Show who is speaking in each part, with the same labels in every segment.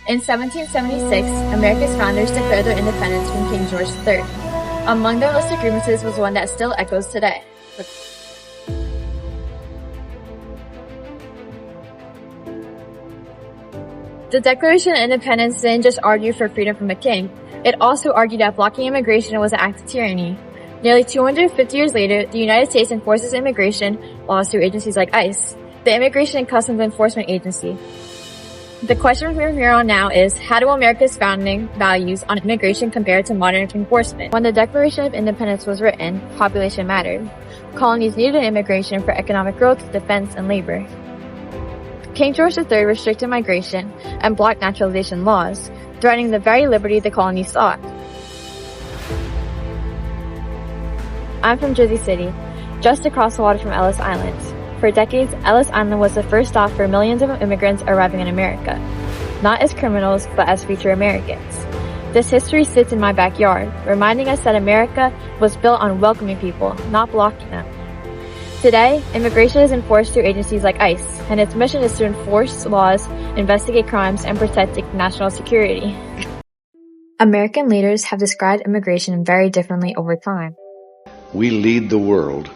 Speaker 1: In 1776, America's founders declared their independence from King George III. Among their list of grievances was one that still echoes today. The Declaration of Independence didn't just argue for freedom from a king, it also argued that blocking immigration was an act of tyranny. Nearly 250 years later, the United States enforces immigration laws through agencies like ICE, the Immigration and Customs Enforcement Agency. The question from here on now is, how do America's founding values on immigration compare to modern enforcement? When the Declaration of Independence was written, population mattered. Colonies needed immigration for economic growth, defense, and labor. King George III restricted migration and blocked naturalization laws, threatening the very liberty the colonies sought. I'm from Jersey City, just across the water from Ellis Island. For decades, Ellis Island was the first stop for millions of immigrants arriving in America, not as criminals, but as future Americans. This history sits in my backyard, reminding us that America was built on welcoming people, not blocking them. Today, immigration is enforced through agencies like ICE, and its mission is to enforce laws, investigate crimes, and protect national security. American leaders have described immigration very differently over time.
Speaker 2: We lead the world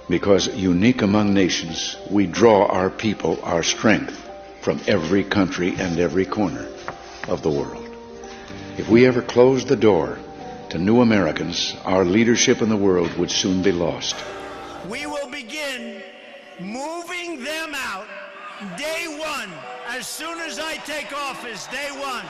Speaker 2: because, unique among nations, we draw our people, our strength, from every country and every corner of the world. If we ever closed the door to new Americans, our leadership in the world would soon be lost.
Speaker 3: We will begin moving them out day one, as soon as I take office, day one.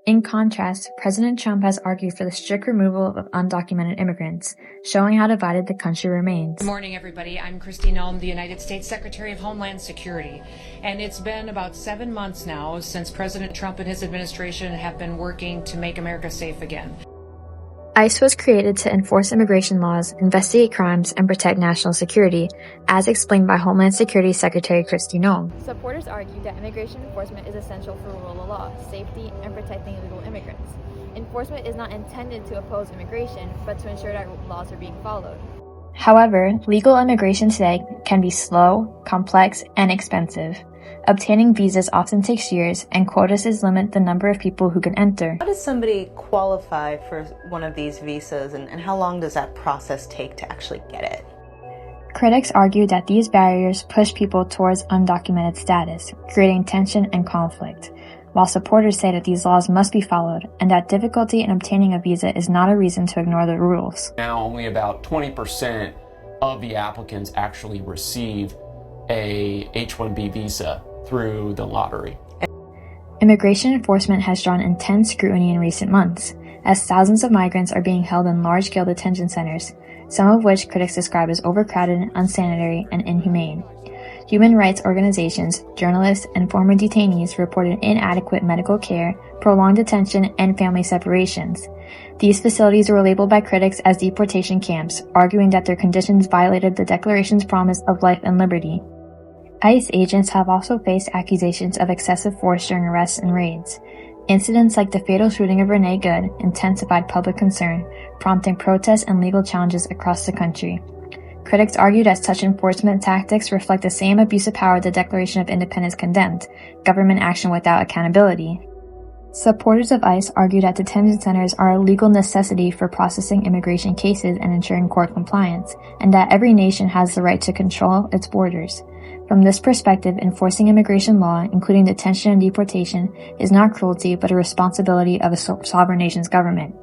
Speaker 1: In contrast, President Trump has argued for the strict removal of undocumented immigrants, showing how divided the country remains.
Speaker 4: Good morning, everybody. I'm Christine Elm, the United States Secretary of Homeland Security. And it's been about 7 months now since President Trump and his administration have been working to make America safe again.
Speaker 1: ICE was created to enforce immigration laws, investigate crimes, and protect national security, as explained by Homeland Security Secretary Kristi Noem. Supporters argue that immigration enforcement is essential for rule of law, safety, and protecting illegal immigrants. Enforcement is not intended to oppose immigration, but to ensure that laws are being followed. However, legal immigration today can be slow, complex, and expensive. Obtaining visas often takes years, and quotas limit the number of people who can enter.
Speaker 5: How does somebody qualify for one of these visas, and how long does that process take to actually get it?
Speaker 1: Critics argue that these barriers push people towards undocumented status, creating tension and conflict, while supporters say that these laws must be followed, and that difficulty in obtaining a visa is not a reason to ignore the rules.
Speaker 6: Now only about 20% of the applicants actually receive a H-1B visa through the lottery.
Speaker 1: Immigration enforcement has drawn intense scrutiny in recent months, as thousands of migrants are being held in large-scale detention centers, some of which critics describe as overcrowded, unsanitary, and inhumane. Human rights organizations, journalists, and former detainees reported inadequate medical care, prolonged detention, and family separations. These facilities were labeled by critics as deportation camps, arguing that their conditions violated the Declaration's promise of life and liberty. ICE agents have also faced accusations of excessive force during arrests and raids. Incidents like the fatal shooting of Renee Good intensified public concern, prompting protests and legal challenges across the country. Critics argue that such enforcement tactics reflect the same abuse of power the Declaration of Independence condemned, government action without accountability. Supporters of ICE argue that detention centers are a legal necessity for processing immigration cases and ensuring court compliance, and that every nation has the right to control its borders. From this perspective, enforcing immigration law, including detention and deportation, is not cruelty but a responsibility of a sovereign nation's government.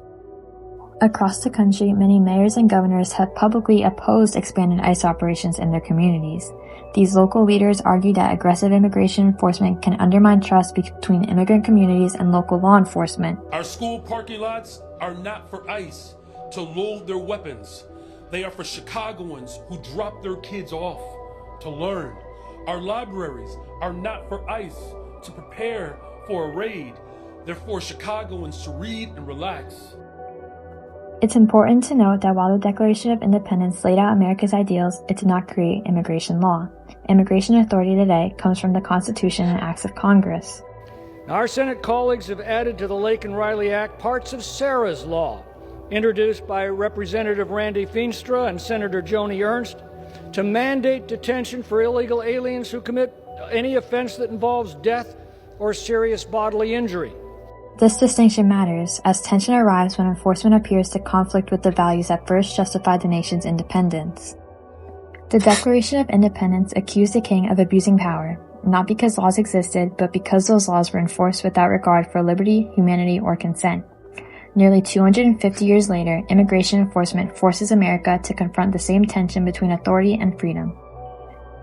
Speaker 1: Across the country, many mayors and governors have publicly opposed expanded ICE operations in their communities. These local leaders argue that aggressive immigration enforcement can undermine trust between immigrant communities and local law enforcement.
Speaker 7: Our school parking lots are not for ICE to load their weapons. They are for Chicagoans who drop their kids off to learn. Our libraries are not for ICE to prepare for a raid. They're for Chicagoans to read and relax.
Speaker 1: It's important to note that while the Declaration of Independence laid out America's ideals, it did not create immigration law. Immigration authority today comes from the Constitution and acts of Congress.
Speaker 8: Our Senate colleagues have added to the Lake and Riley Act parts of Sarah's Law, introduced by Representative Randy Feenstra and Senator Joni Ernst, to mandate detention for illegal aliens who commit any offense that involves death, or serious bodily injury.
Speaker 1: This distinction matters, as tension arrives when enforcement appears to conflict with the values that first justified the nation's independence. The Declaration of Independence accused the king of abusing power, not because laws existed, but because those laws were enforced without regard for liberty, humanity, or consent. Nearly 250 years later, immigration enforcement forces America to confront the same tension between authority and freedom.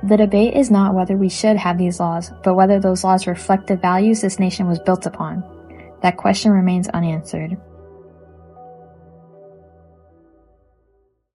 Speaker 1: The debate is not whether we should have these laws, but whether those laws reflect the values this nation was built upon. That question remains unanswered.